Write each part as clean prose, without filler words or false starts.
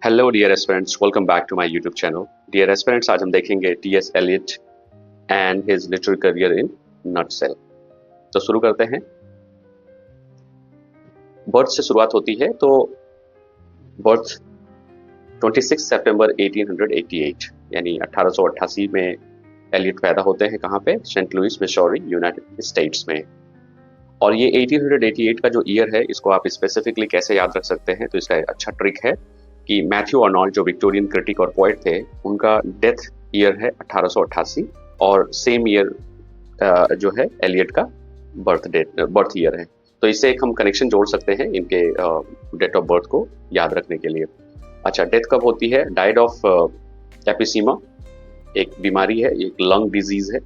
Hello dear aspirants, welcome back to my YouTube channel. Dear aspirants, आज हम देखेंगे TS Eliot and his literary career in nutshell. तो शुरू करते हैं। बर्थ से शुरुआत होती है। तो बर्थ 26 सितंबर 1888 यानी 1888 में एलियट पैदा होते हैं। कहाँ पे? Saint Louis Missouri, United States में। और ये 1888 का जो ईयर है, इसको आप स्पेसिफिकली कैसे याद रख सकते हैं? तो इसका एक अच्छा ट्रिक है कि मैथ्यू अर्नोल्ड, जो विक्टोरियन क्रिटिक और पोएट थे, उनका डेथ ईयर है 1888 और सेम ईयर जो है एलियट का बर्थ ईयर है। तो इससे एक हम कनेक्शन जोड़ सकते हैं इनके डेट ऑफ बर्थ को याद रखने के लिए। अच्छा, डेथ कब होती है? डाइड ऑफ एपिसीमा, एक बीमारी है, एक लंग डिजीज है।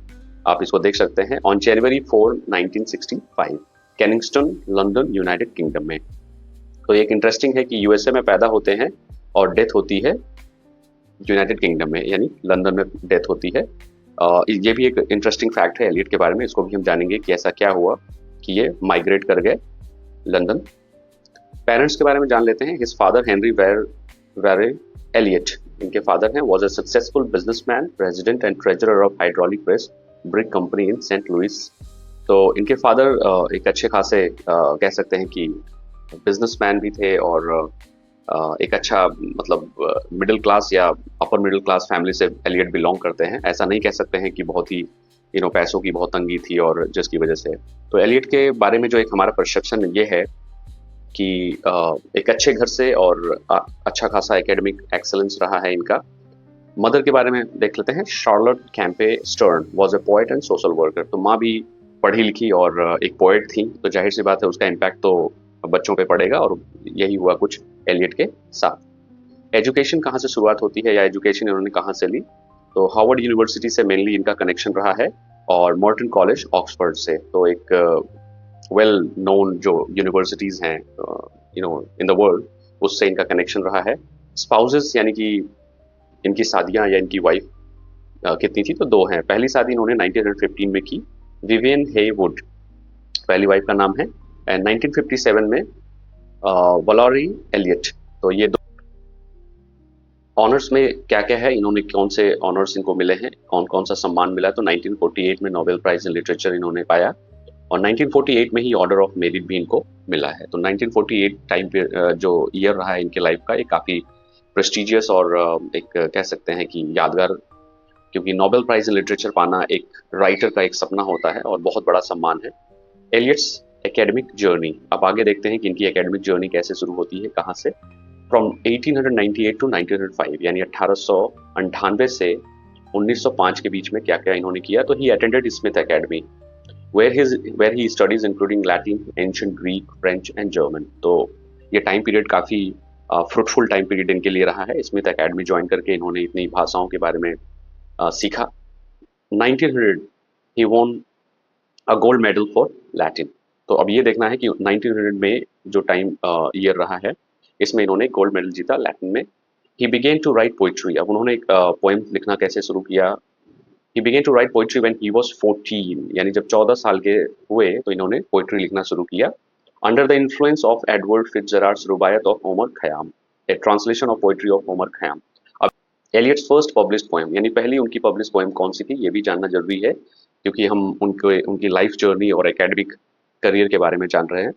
आप इसको देख सकते हैं on January 4, 1965, Kensington, London, United Kingdom में। तो एक इंटरेस्टिंग है कि यूएसए में पैदा होते हैं और डेथ होती है यूनाइटेड किंगडम में, यानी लंदन में डेथ होती है। ये भी एक इंटरेस्टिंग फैक्ट है एलियट के बारे में। इसको भी हम जानेंगे कि ऐसा क्या हुआ कि ये माइग्रेट कर गए लंदन। पेरेंट्स के बारे में जान लेते हैं। His father Henry Ware Eliot, इनके फादर हैं, was a successful businessman, president and treasurer of hydraulic press brick company in Saint Louis. तो इनके फादर एक अच्छे खासे कह सकते हैं कि बिजनेसमैन भी थे और एक अच्छा मतलब मिडिल क्लास या अपर मिडिल क्लास फैमिली से एलियट बिलोंग करते हैं। ऐसा नहीं कह सकते हैं कि बहुत ही पैसों की बहुत तंगी थी और जिसकी वजह से। तो एलियट के बारे में जो एक हमारा परसेप्शन ये है कि एक अच्छे घर से और अच्छा खासा एकेडमिक एक्सेलेंस रहा है इनका। मदर के बारे में देख लेते हैं। Charlotte Champe Stearns was a poet and social worker. तो माँ भी पढ़ी लिखी और एक पोएट थी, तो जाहिर सी बात है उसका इम्पैक्ट तो बच्चों पे पड़ेगा, और यही हुआ कुछ एलियट के साथ। एजुकेशन कहाँ से शुरुआत होती है या एजुकेशन इन्होंने कहाँ से ली? तो हार्वर्ड यूनिवर्सिटी से मेनली इनका कनेक्शन रहा है और मॉर्टन कॉलेज ऑक्सफोर्ड से। तो एक वेल नोन जो यूनिवर्सिटीज हैं इन द वर्ल्ड, उससे इनका कनेक्शन रहा है। स्पाउसेस यानी कि इनकी शादियां या इनकी वाइफ कितनी थी? तो दो हैं। पहली शादी इन्होंने 1915 में की, विवियन हेवुड पहली वाइफ का नाम है, एंड 1957 में वलोरी एलियट। तो ये दो ऑनर्स में क्या क्या है, इन्होंने कौन से ऑनर्स इनको मिले हैं, कौन कौन सा सम्मान मिला है? तो 1948 में नोबेल प्राइज इन लिटरेचर इन्होंने पाया और 1948 में ही ऑर्डर ऑफ मेरिट भी इनको मिला है। तो 1948 टाइम पे जो ईयर रहा है इनके लाइफ का, एक काफ़ी प्रेस्टिजियस और एक कह सकते हैं कि यादगार, क्योंकि नोबेल प्राइज इन लिटरेचर पाना एक राइटर का एक सपना होता है और बहुत बड़ा सम्मान है। एलियट्स एकेडमिक जर्नी, अब आगे देखते हैं कि इनकी एकेडमिक जर्नी कैसे शुरू होती है, कहाँ से। फ्रॉम 1898 टू 1905 यानी 1898 से 1905 के बीच में क्या क्या इन्होंने किया? तो he attended Smith academy where he studies including Latin, ancient Greek, French and German। तो ये टाइम पीरियड काफ़ी फ्रूटफुल टाइम पीरियड इनके लिए रहा है। स्मिथ एकेडमी ज्वाइन करके इन्होंने इतनी भाषाओं के बारे में सीखा। 1900 ही won a gold medal for Latin. तो अब ये देखना है कि 1900 में जो टाइम ईयर रहा है, इसमें इन्होंने गोल्ड मेडल जीता लैटिन में। He began to write poetry, अब उन्होंने एक पोएम लिखना कैसे शुरू किया? He began to write poetry when he was 14, यानी जब 14 साल के हुए तो इन्होंने पोइट्री लिखना शुरू किया। Under the influence of Edward Fitzgerald's Rubaiyat of Omar Khayyam, a translation of poetry of Omar Khayyam. अब एलियट्स फर्स्ट पब्लिश्ड पोएम, यानी पहली उनकी पब्लिश पोएम कौन सी थी, ये भी जानना जरूरी है, क्योंकि हम उनकी लाइफ जर्नी और एकेडमिक करियर के बारे में जान रहे हैं।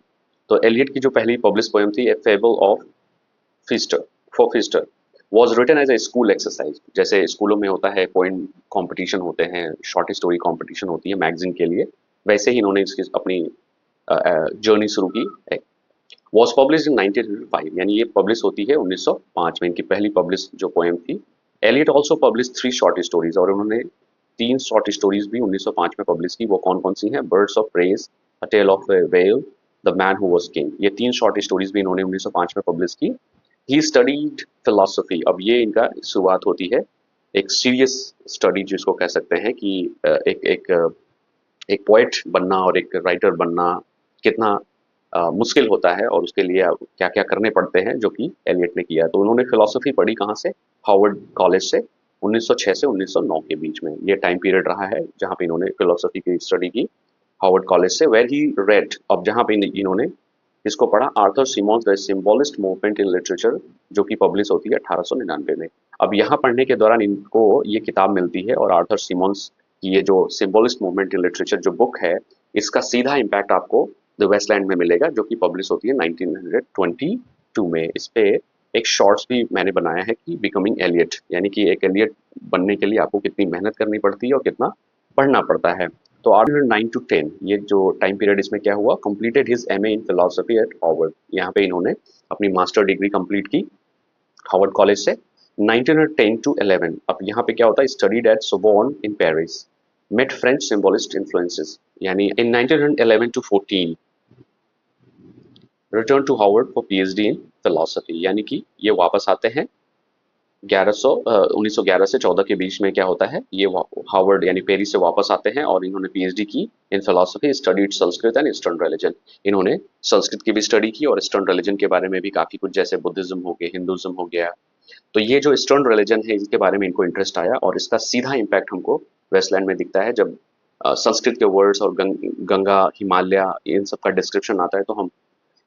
तो एलियट की जो पहली पब्लिश पोएम थी, a fable of feaster for feaster, was written as a school exercise. जैसे स्कूलों में होता है, पोइम कॉम्पिटिशन होते हैं, शॉर्ट स्टोरी कॉम्पिटिशन होती है मैगजीन के लिए, वैसे ही इन्होंने इसकी अपनी जर्नी शुरू की। वॉज पब्लिश इन 1905, यानी ये पब्लिश होती है 1905 में, इनकी पहली पब्लिश जो पोएम थी। Eliot also publish 3 short stories, और उन्होंने 3 शॉर्ट स्टोरीज भी 1905 में पब्लिश की। वो कौन कौन सी हैं? Birds of praise, a tale of a whale, the man who was king. ये 3 शॉर्ट स्टोरीज भी इन्होंने 1905 में पब्लिश की। ही स्टडीड फिलोसफी, अब ये इनका शुरुआत होती है एक सीरियस स्टडी, जिसको कह सकते हैं कि एक एक एक पोएट बनना और एक राइटर बनना कितना मुश्किल होता है, और उसके लिए क्या क्या करने पड़ते हैं, जो कि एलियट ने किया। तो उन्होंने फिलोसफी पढ़ी कहाँ से? हार्वर्ड कॉलेज से, 1906 से 1909 के बीच में ये टाइम पीरियड रहा है जहाँ पे इन्होंने फिलोसफी की स्टडी की हार्वर्ड कॉलेज से। वेर ही रेड, अब जहाँ पे इन्होंने किसको पढ़ा? Arthur Symons the symbolist movement in literature, जो कि पब्लिश होती है 1899 में। अब यहाँ पढ़ने के दौरान इनको ये किताब मिलती है और आर्थर सिमोंस की ये जो सिंबलिस्ट मूवमेंट इन लिटरेचर जो बुक है, इसका सीधा इम्पैक्ट आपको द वेस्टलैंड में मिलेगा, जो कि पब्लिश होती है 1922 में। इस पे एक शॉर्ट्स भी मैंने बनाया है कि बिकमिंग एलियट, यानी कि एक एलियट बनने के लिए आपको कितनी मेहनत करनी पड़ती है और कितना पढ़ना पड़ता है। तो 9 to 10 ये जो टाइम पीरियड, इसमें क्या हुआ? कंप्लीटेड हिज एमए इन फिलोसफी एट हार्वर्ड। यहाँ पे इन्होंने अपनी मास्टर डिग्री कंप्लीट की हार्वर्ड कॉलेज से। 1910 to 11, अब यहाँ पे क्या होता है? Studied at Sorbonne in Paris, met French symbolist influences, यानी in 1911 to 14 return to Harvard for PhD in philosophy, यानी कि ये वापस आते हैं 1911 से 14 के बीच में। क्या होता है? ये हार्वर्ड यानी पेरिस से वापस आते हैं और इन्होंने पीएचडी की इन philosophy, studied Sanskrit and eastern religion. इन्होंने संस्कृत की भी स्टडी की और ईस्टर्न रिलीजन के बारे में भी काफी कुछ, जैसे बुद्धिज्म हो गया, हिंदुज्म हो गया। तो ये जो ईस्टर्न रिलीजन है, इसके बारे में इनको इंटरेस्ट आया और इसका सीधा इम्पैक्ट हमको वेस्टलैंड में दिखता है। जब संस्कृत के वर्ड्स और गंगा, हिमालय, इन सब का डिस्क्रिप्शन आता है, तो हम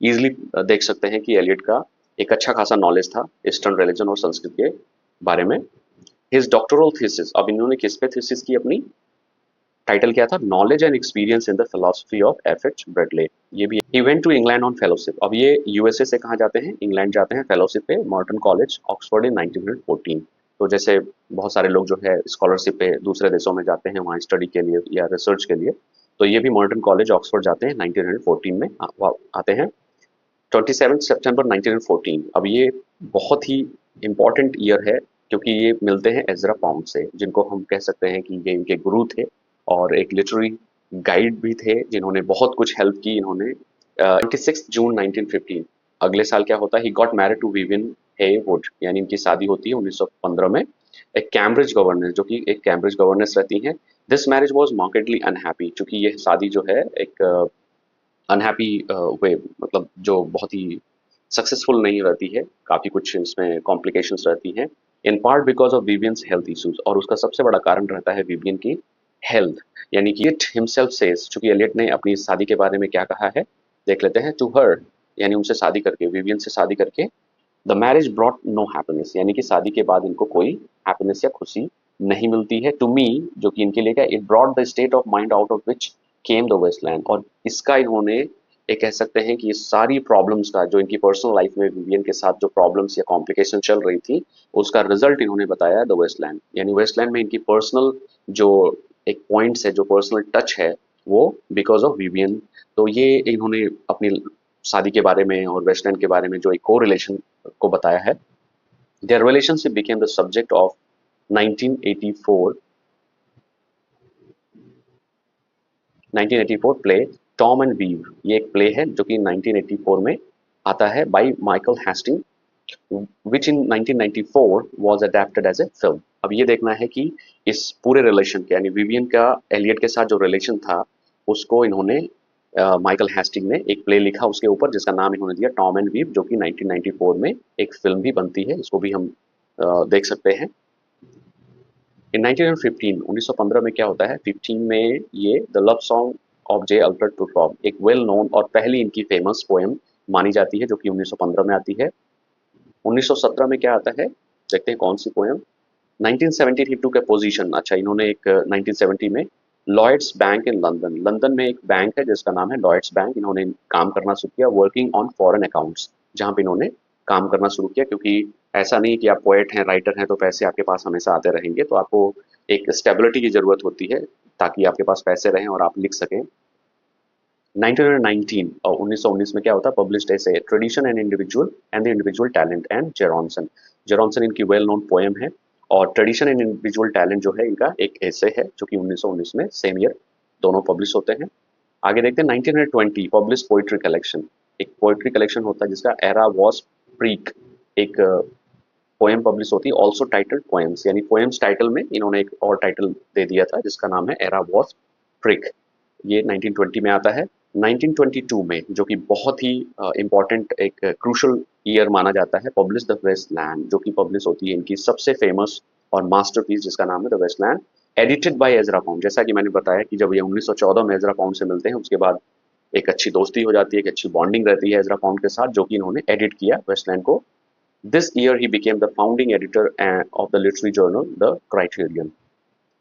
इजिली देख सकते हैं कि एलियट का एक अच्छा खासा नॉलेज था ईस्टर्न रिलीजन और संस्कृत के बारे में। हिज डॉक्टरल थीसिस, अब इन्होंने किस पे थीसिस की अपनी? टाइटल क्या था? Knowledge and experience in the philosophy of F H. Bradley. ये भी ही went to England on fellowship. अब ये यूएसए से कहाँ जाते हैं? इंग्लैंड जाते हैं फेलोशिप पे, मॉर्टन कॉलेज ऑक्सफोर्ड इन 1914। तो जैसे बहुत सारे लोग जो है स्कॉलरशिप पे दूसरे देशों में जाते हैं वहाँ स्टडी के लिए या रिसर्च के लिए, तो ये भी मॉर्टन कॉलेज ऑक्सफोर्ड जाते हैं 1914 में आते हैं। 27 सितंबर 1914। अब ये बहुत ही इम्पोर्टेंट ईयर है क्योंकि ये मिलते हैं एजरा पाउंड से, जिनको हम कह सकते हैं कि ये इनके गुरु थे और एक लिटरेरी गाइड भी थे, जिन्होंने बहुत कुछ हेल्प की इन्होंने। 26 जून 1915, अगले साल क्या होता है? He got married to Vivienne Haywood, यानी इनकी शादी होती है 1915 में एक कैम्ब्रिज गवर्नेंस, जो कि एक कैम्ब्रिज गवर्नेंस रहती हैं। This marriage was markedly unhappy, चूंकि ये शादी जो है एक अनहैप्पी वे, मतलब जो बहुत ही सक्सेसफुल नहीं रहती है, काफ़ी कुछ इसमें कॉम्प्लिकेशंस रहती हैं, in part because of Vivienne's health issues. और उसका सबसे बड़ा कारण रहता है विवियन की हेल्थ, यानी कि इट हिमसेल्फ सेज, चूंकि एलियट ने अपनी शादी के बारे में क्या कहा है देख लेते हैं। टू हर, यानी उनसे शादी करके, विवियन से शादी करके, the marriage brought no happiness, यानी कि शादी के बाद इनको कोई हैप्पीनेस या खुशी नहीं मिलती है। टू मी, जो कि इनके लिए क्या, it brought the state of mind out of which came the Waste Land, और इसका इन्होंने ये कह सकते हैं कि ये सारी प्रॉब्लम्स का, जो इनकी पर्सनल लाइफ में विवियन के साथ जो प्रॉब्लम्स या कॉम्प्लिकेशन चल रही थी, उसका रिजल्ट इन्होंने बताया द वेस्टलैंड। यानी वेस्टलैंड में इनकी पर्सनल जो एक पॉइंट्स है, जो पर्सनल टच है, वो बिकॉज ऑफ विवियन। तो ये इन्होंने अपनी शादी के बारे में और वेस्टलैंड के बारे में जो एक को रिलेशन को बताया है। Their relationship became the subject of 1984 play Tom and Viv. ये एक प्ले है जो कि 1984 में आता है by Michael Hastings, which in 1994 was adapted as a film. अब ये देखना है कि इस पूरे रिलेशन के, यानी विवियन का एलियट के साथ जो रिलेशन था, उसको इन्होंने माइकल हेस्टिंग ने एक प्ले लिखा उसके ऊपर, जिसका नाम इन्होंने दिया टॉम एंड वीव, जो कि 1994 में एक फिल्म भी बनती है। इसको भी हम देख सकते हैं। इन 1915, 1915 में क्या होता है? 15 में ये the love song of J Alfred टूटॉप, एक वेल नोन और पहली इनकी फेमस पोएम मानी जाती है, जो कि 1915 में आती है। 1917 में क्या आता है? देखते हैं कौन सी पोएम। 1972 के पोजीशन, अच्छा इन्होंने एक 1970 में Lloyds bank in London, London में एक बैंक है जिसका नाम है लॉयड्स बैंक, इन्होंने काम करना शुरू किया वर्किंग ऑन फॉरेन अकाउंट्स, जहाँ पे इन्होंने काम करना शुरू किया। क्योंकि ऐसा नहीं कि आप पोएट हैं, राइटर हैं, तो पैसे आपके पास हमेशा आते रहेंगे, तो आपको एक स्टेबिलिटी की जरूरत होती है ताकि आपके पास पैसे रहें और आप लिख सकें। 1919 और 1919 में क्या होता है? पब्लिश्ड ऐसे tradition and the individual talent and Gerontion. Gerontion इनकी वेल नोन पोएम है और ट्रेडिशन एंड इंडिविजुअल टैलेंट जो है इनका एक ऐसे है, जो कि 1919 में सेम ईयर दोनों पब्लिश होते हैं। आगे देखते हैं 1920 पब्लिश पोइट्री कलेक्शन, एक पोइट्री कलेक्शन होता है जिसका एरा वॉज प्रीक, एक पोएम पब्लिश होती है ऑल्सो टाइटल्ड पोएम्स, यानी पोएम्स टाइटल में इन्होंने एक और टाइटल दे दिया था जिसका नाम है एरा वॉज प्रिक। ये 1920 में आता है। 1922 में, जो कि बहुत ही इम्पॉर्टेंट एक क्रूशल ईयर माना जाता है, पब्लिश द वेस्टलैंड, जो कि पब्लिश होती है इनकी सबसे फेमस और मास्टरपीस जिसका नाम है the Waste Land, edited by Ezra Pound. जैसा कि मैंने बताया कि जब ये 1914 में एजरा पाउंड से मिलते हैं, उसके बाद एक अच्छी दोस्ती हो जाती है, एक अच्छी बॉन्डिंग रहती है एजरा पाउंड के साथ, जो कि इन्होंने एडिट किया वेस्टलैंड को। This year he became the founding editor of the literary journal the criterion.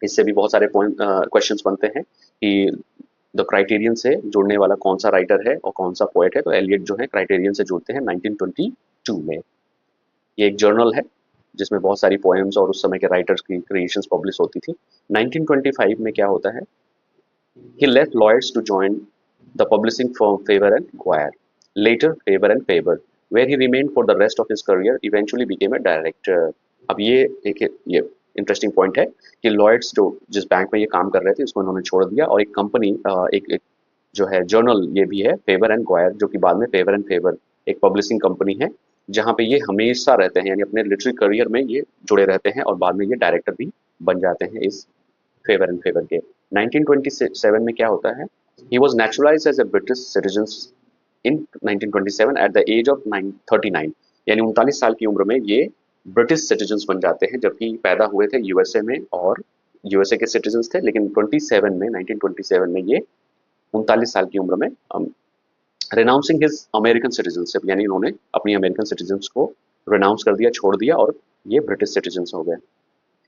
इससे भी बहुत सारे पॉइंट क्वेश्चंस बनते हैं कि द क्राइटेरियन से जुड़ने वाला कौन सा राइटर है और कौन सा पोएट है। तो एलियट जो है क्राइटेरियन से जुड़ते हैं 1922 में। ये एक जर्नल है जिसमें बहुत सारी पोएम्स और उस समय के राइटर्स की क्रिएशंस पब्लिश होती थी। 1925 में क्या होता है, he left Lloyd's to join the publishing firm Faber and Guire, later Faber and Faber, where he remained for the rest of his career, eventually became a director। अब ये interesting point है कि लॉयड्स जो जिस bank में ये काम कर रहे थे उसको इन्होंने छोड़ दिया और एक कंपनी एक जो है जर्नल ये भी है फेवर एंड ग्वायर, जो कि बाद में फेवर एंड फेवर एक पब्लिशिंग कंपनी है, जहाँ पे ये हमेशा रहते हैं, यानी अपने लिटरेरी करियर में ये जुड़े रहते हैं और बाद में ये डायरेक्टर भी बन जाते हैं इस फेवर एंड फेवर के। 1927 में क्या होता है, he was naturalized as a British citizen in 1927 at the age of 39, यानी 39 साल की उम्र में ये ब्रिटिश सिटीजन्स बन जाते हैं, जबकि पैदा हुए थे यूएसए में और यूएसए के सिटीजन्स थे, लेकिन 1927 में ये 39 साल की उम्र में रिनाउंसिंग हिज अमेरिकन सिटीजनशिप, यानी इन्होंने अपनी अमेरिकन सिटीजन्स को रिनाउंस कर दिया, छोड़ दिया और ये ब्रिटिश सिटीजन्स हो गए।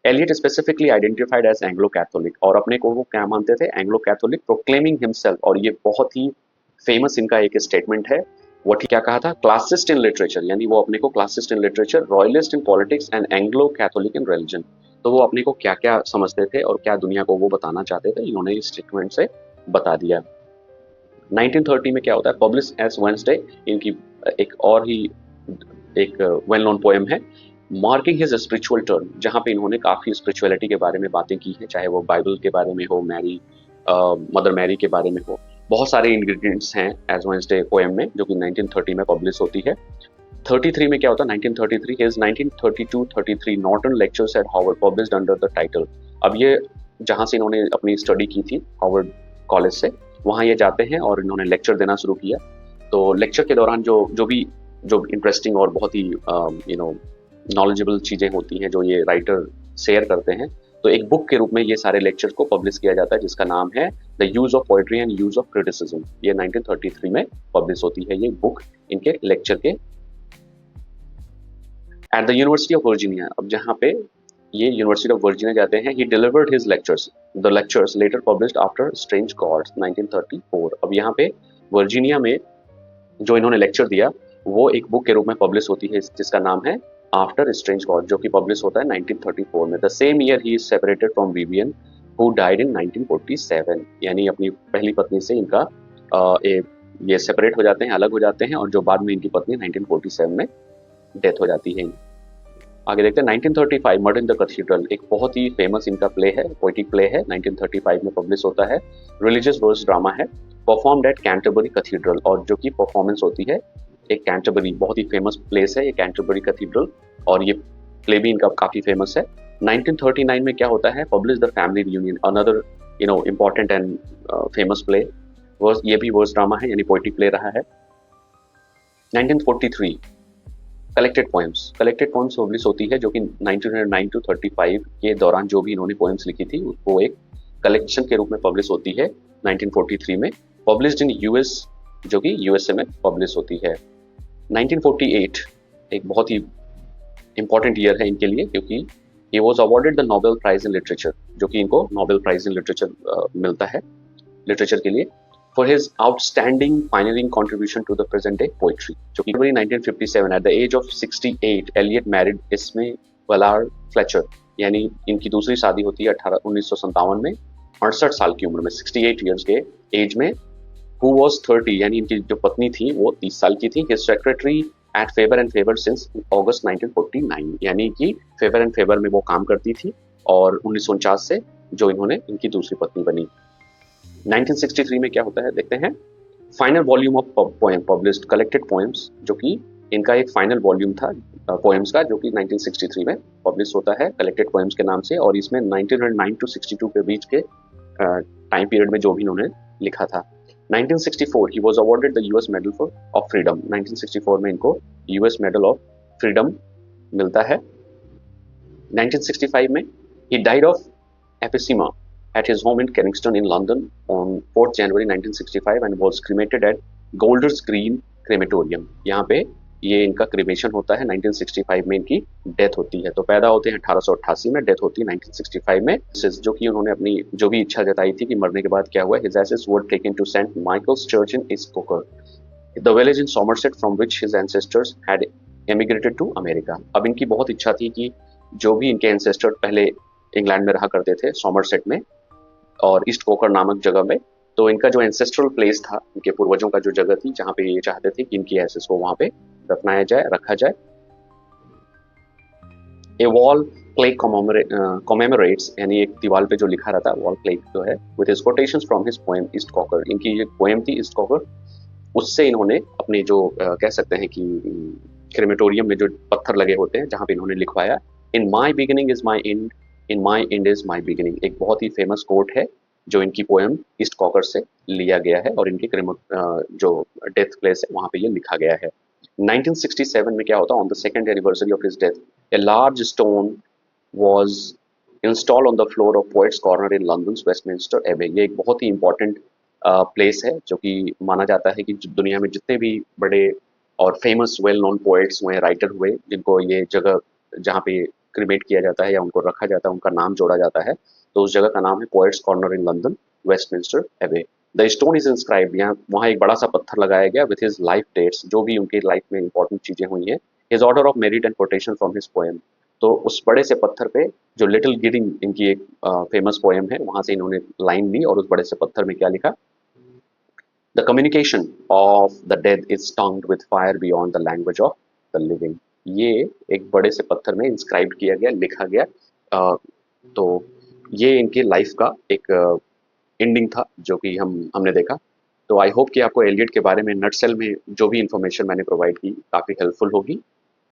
Eliot specifically identified as Anglo Catholic, और अपने को वो क्या मानते थे, एंग्लो कैथोलिक, प्रोक्लेमिंग हिमसेल्फ, और ये बहुत ही फेमस इनका एक स्टेटमेंट है। वो क्या कहा था, क्लासिस्ट इन लिटरेचर, यानी वो अपने को classist in literature, royalist in politics and Anglo Catholic in religion. तो वो अपने को क्या क्या समझते थे और क्या दुनिया को वो बताना चाहते थे, इन्होंने इस स्टेटमेंट से बता दिया। 1930 में क्या होता है, पब्लिश एज वेडनेसडे, इनकी एक और ही एक वेल नोन पोएम है, मार्किंग हिज स्पिरिचुअल टर्न, जहाँ पे इन्होंने काफ़ी स्पिरिचुअलिटी के बारे में बातें की हैं, चाहे वो बाइबल के बारे में हो, मदर मैरी के बारे में हो। बहुत सारे इंग्रेडिएंट्स हैं एज वेडनेसडे पोएम में, जो कि 1930 में पब्लिश होती है। 33 में क्या होता है, 1933 his 1932-33 Norton lectures eight Harvard published under the title. अब ये जहाँ से इन्होंने अपनी स्टडी की थी हार्वर्ड कॉलेज से, वहाँ ये जाते हैं और इन्होंने लेक्चर देना शुरू किया। तो लेक्चर के दौरान जो इंटरेस्टिंग और बहुत ही नॉलेजेबल चीज़ें होती हैं जो ये राइटर शेयर करते हैं, तो एक बुक के रूप में ये सारे लेक्चर्स को पब्लिश किया जाता है, जिसका नाम है the use of poetry and use of criticism. ये 1933 में पब्लिश होती है ये बुक इनके लेक्चर के। At the university of Virginia, अब जहाँ पे ये यूनिवर्सिटी ऑफ वर्जीनिया जाते हैं, he delivered his lectures, the lectures later published after strange gods 1934। अब यहाँ पे वर्जीनिया में जो इन्होंने लेक्चर दिया वो एक बुक के रूप में पब्लिश होती है, जिसका नाम है आफ्टर स्ट्रेंज गॉड, जो कि पब्लिश होता है 1934 में। The same year he is separated from Vivian who died in 1947, यानी अपनी पहली पत्नी से इनका ये सेपरेट हो जाते हैं, अलग हो जाते हैं, और जो बाद में इनकी पत्नी 1947 में डेथ हो जाती है। आगे देखते हैं 1935 मर्डर इन द कैथेड्रल, एक बहुत ही फेमस इनका प्ले है, पोएटिक प्ले है, 1935 में पब्लिश होता है, रिलीजियस वर्स ड्रामा है, परफॉर्म्ड एट कैंटरबरी कैथेड्रल, और जो कि परफॉर्मेंस होती है एक कैंटरबरी, बहुत ही फेमस प्लेस है ये कैंटरबरी कैथेड्रल, और ये प्ले भी इनका काफी फेमस है। 1939 में क्या होता है, publish the family reunion, another important and famous play, ये भी वर्स ड्रामा है, यानी पोएटिक प्ले रहा है। 1943 कलेक्टेड पोएम्स पब्लिश होती है, जो कि 1909 to 35 के दौरान जो भी इन्होंने पोएम्स लिखी थी उसको एक कलेक्शन के रूप में पब्लिश होती है 1943 में, पब्लिश्ड इन यूएस, जो कि यूएसए में पब्लिश होती है। 1948 एक बहुत ही इंपॉर्टेंट ईयर है इनके लिए, क्योंकि he was awarded the Nobel prize in literature, जो कि इनको नोबेल प्राइज इन लिटरेचर मिलता है लिटरेचर के लिए, for his outstanding pioneering contribution to the present day poetry, जो कि 1957 at the age of 68 Eliot married Esme Valerie Fletcher, यानी इनकी दूसरी शादी होती है 1957 में 68 साल की उम्र में, 68 ईयर्स के एज में, who was 30, यानी इनकी जो पत्नी थी वो 30 साल की थी, his secretary at Faber and Faber since August 1949, यानी कि फेवर एंड फेवर में वो काम करती थी और 1949 से जो इन्होंने इनकी दूसरी पत्नी बनी। 1963 में क्या होता है देखते हैं, final volume of poem published collected poems, जो कि इनका एक फाइनल वॉल्यूम था पोएम्स का, जो कि 1963 में पब्लिश होता है कलेक्टेड पोएम्स के नाम से, और इसमें 1909 to 62 के बीच के टाइम पीरियड में जो भी इन्होंने लिखा था। 1964 he was awarded the US medal of freedom, 1964 में इनको यूएस मेडल ऑफ फ्रीडम मिलता है। 1965 में ही died of emphysema, at his home in Kennington in London on 4th January 1965 and was cremated at Golders Green Crematorium. यहाँ पे ये इनका क्रिमेशन होता है, 1965 में इनकी डेथ होती है। तो पैदा होते हैं 1888 में, डेथ होती है 1965 में। जो कि उन्होंने अपनी जो भी इच्छा जताई थी कि मरने के बाद क्या हुआ, his ashes were taken to St. Michael's Church in East Coker, the village in Somerset from which his ancestors had emigrated to America. अब इनकी बहुत इच्छा थी कि जो भी इनके एंसेस्टर पहले इंग्लैंड में रहा करते थे, सोमरसेट में और ईस्ट कोकर नामक जगह में, तो इनका जो एंसेस्ट्रल प्लेस था, इनके पूर्वजों का जो जगह थी, जहाँ पे ये चाहते थे कि इनकी एसेस को वहाँ पे दफनाया जाए, रखा जाए। ए वॉल प्लेक कॉमेमोरेट्स, यानी एक दीवार पे जो लिखा रहता है वॉल प्लेक जो है, with his quotations from his poem east cocker. इनकी जो पोएम थी ईस्ट कॉकर, उससे इन्होंने अपने जो कह सकते हैं कि क्रेमेटोरियम में जो पत्थर लगे होते हैं, जहाँ पे इन्होंने लिखवाया, in my beginning is my end, in my end is my beginning. एक बहुत ही फेमस कोट है जो इनकी पोएम ईस्ट कॉकर से लिया गया है और इनकी जो डेथ प्लेस है वहाँ पे ये लिखा गया है। 1967 में क्या होता है, on the second anniversary of his death, a large stone was installed on the floor of Poets Corner in London's Westminster Abbey। ये एक बहुत ही इंपॉर्टेंट प्लेस है जो कि माना जाता है कि दुनिया में जितने भी बड़े और फेमस वेल नोन पोएट्स हुए, राइटर हुए, जिनको ये जगह जहाँ पे क्रिमेट किया जाता है या उनको रखा जाता है, उनका नाम जोड़ा जाता है, तो उस जगह का नाम है poets corner in London Westminster एबे। द स्टोन इज इंस्क्राइब्ड, यहाँ वहाँ एक बड़ा सा पत्थर लगाया गया विथ हिज लाइफ डेट्स, जो भी उनकी लाइफ में इंपॉर्टेंट चीजें हुई हैं, his order of merit and quotation from his poem. तो उस बड़े से पत्थर पे जो लिटिल गिडिंग इनकी एक फेमस पोएम है, वहां से इन्होंने लाइन ली और उस बड़े से पत्थर में क्या लिखा, the communication of the dead is tongued with fire beyond the language of the living. ये एक बड़े से पत्थर में इंस्क्राइब किया गया, लिखा गया। तो ये इनकी लाइफ का एक एंडिंग था जो कि हमने देखा। तो आई होप कि आपको एलियट के बारे में नटसेल में जो भी इंफॉर्मेशन मैंने प्रोवाइड की काफ़ी हेल्पफुल होगी।